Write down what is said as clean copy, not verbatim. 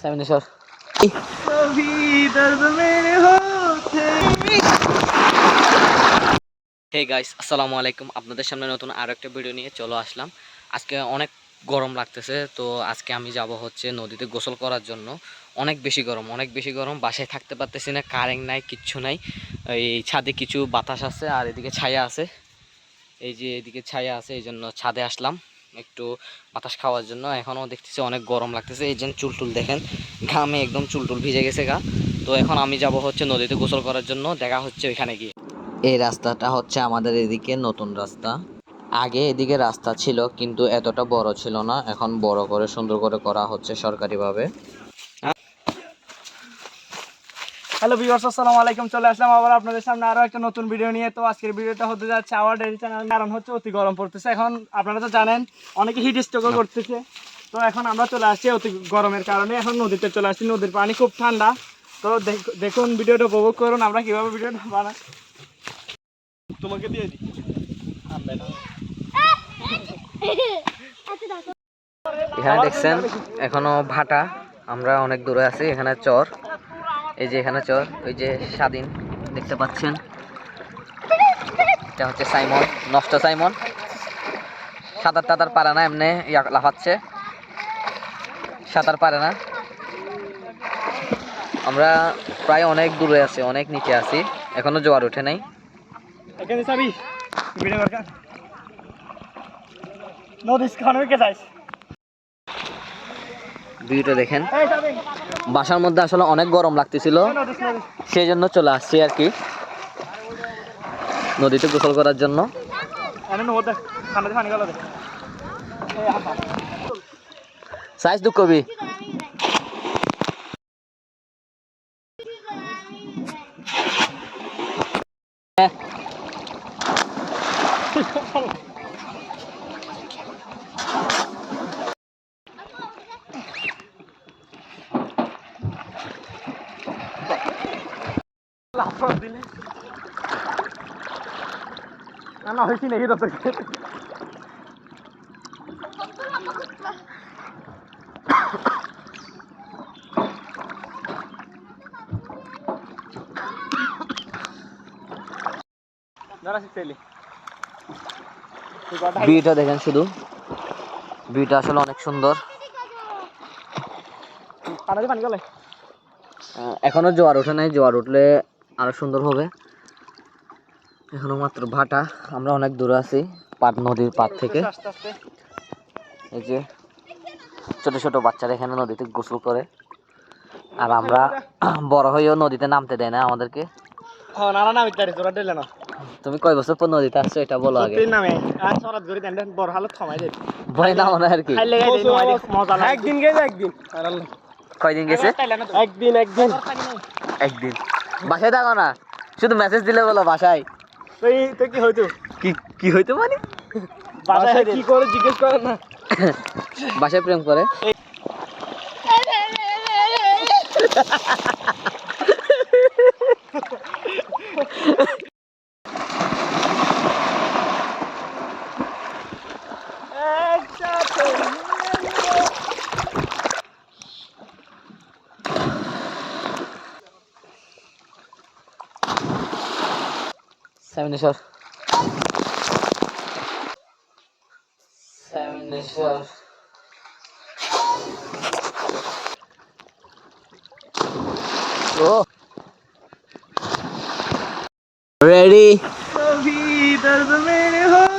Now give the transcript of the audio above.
सामने sir hey guys আসসালামু আলাইকুম আপনাদের সামনে নতুন আরো একটা ভিডিও নিয়ে চলে আসলাম। আজকে অনেক গরম লাগতেছে, তো আজকে আমি যাব হচ্ছে নদীতে গোসল করার জন্য। অনেক বেশি গরম, বাসায় থাকতে পারতেছি না, কারেন্ট নাই, কিচ্ছু নাই। এই ছাদে কিছু বাতাস আছে আর এদিকে ছায়া আছে, এই যে এদিকে ছায়া আছে, এই জন্য ছাদে আসলাম একটু বাতাস খাওয়ার জন্য। এখনও দেখতেছি অনেক গরম লাগতেছে, এই যে চুলটুল দেখেন, ঘামে একদম চুলটুল ভিজে গেছে গা। তো এখন আমি যাব হচ্ছে নদীতে গোসল করার জন্য, দেখা হচ্ছে ওইখানে গিয়ে। এই রাস্তাটা হচ্ছে আমাদের এদিকে নতুন রাস্তা। আগে এদিকে রাস্তা ছিল কিন্তু এতটা বড় ছিল না, এখন বড় করে সুন্দর করে করা হচ্ছে সরকারিভাবে। হ্যালো ভিউয়ার্স, আসসালামু আলাইকুম। চলে আসলাম আবার আপনাদের সামনে আরো একটা নতুন ভিডিও নিয়ে। তো আজকের ভিডিওটা হতে যাচ্ছে আওয়ার ডেইলি চ্যানেল। কারণ হচ্ছে অতি গরম পড়তেছে এখন, আপনারা তো জানেন অনেকে হিট স্ট্রোকও করতেছে। তো এখন আমরা চলে আসছি অতি গরমের কারণে, এখন নদীতে চলে আসছি। নদীর পানি খুব ঠান্ডা। তো দেখুন, ভিডিওটা উপভোগ করুন আমরা কিভাবে ভিডিওটা বানাই। তোমাকে দিয়ে দিই। এখানে দেখছেন এখনো ভাটা, আমরা অনেক দূরে আছি। এখানে চর, এই যে এখানে চর, ওই যে স্বাধীন দেখতে পাচ্ছেন, এটা হচ্ছে সাইমন, নষ্ট সাইমন। সাঁতার টাতার পারে না, এমনি লাফাচ্ছে, সাঁতার পারে না। আমরা প্রায় অনেক দূরে আছি, অনেক নিচে আছি, এখনো জোয়ার ওঠে নাই। এখানে যাবি ভিডিও দরকার নদীস খানে কে যাইস ভিউটা দেখেন। বাসার মধ্যে আসলে অনেক গরম লাগতেছিল, সেই জন্য চলে আসছি আর কি নদীতে গোসল করার জন্য। সাইজ দুঃখ কবি দিলে না হয়েছি নাকি তো ভিউটা দেখেন, শুধু ভিউটা আসলে অনেক সুন্দর। এখনো জোয়ার ওঠে নাই, জোয়ার উঠলে আরো সুন্দর হবে। এখনো মাত্র ভাটা, আমরা অনেক দূরে আছি নদীর পাড় থেকে। এই যে ছোট ছোট বাচ্চারা এখানে নদীতে গোসল করে, আর আমরা বড় হয়েও নদীতে নামতে দেয় না আমাদেরকে। তুমি কয় বছর পর নদীতে আসছো এটা বলো আগে। ভয় নাও না আর কি। একদিন গেছে, একদিন কয়দিন গেছে? একদিন একদিন একদিন। বাসায় থাকো না, শুধু মেসেজ দিলে বলো বাসায়। তো কি হইতো, কি হইতো মানে বাসায় কি করে জিজ্ঞেস করে না। বাসায় প্রেম করে। সামনে সর, সামনে সর। ও রেডি। कभी दर्द मेरे हो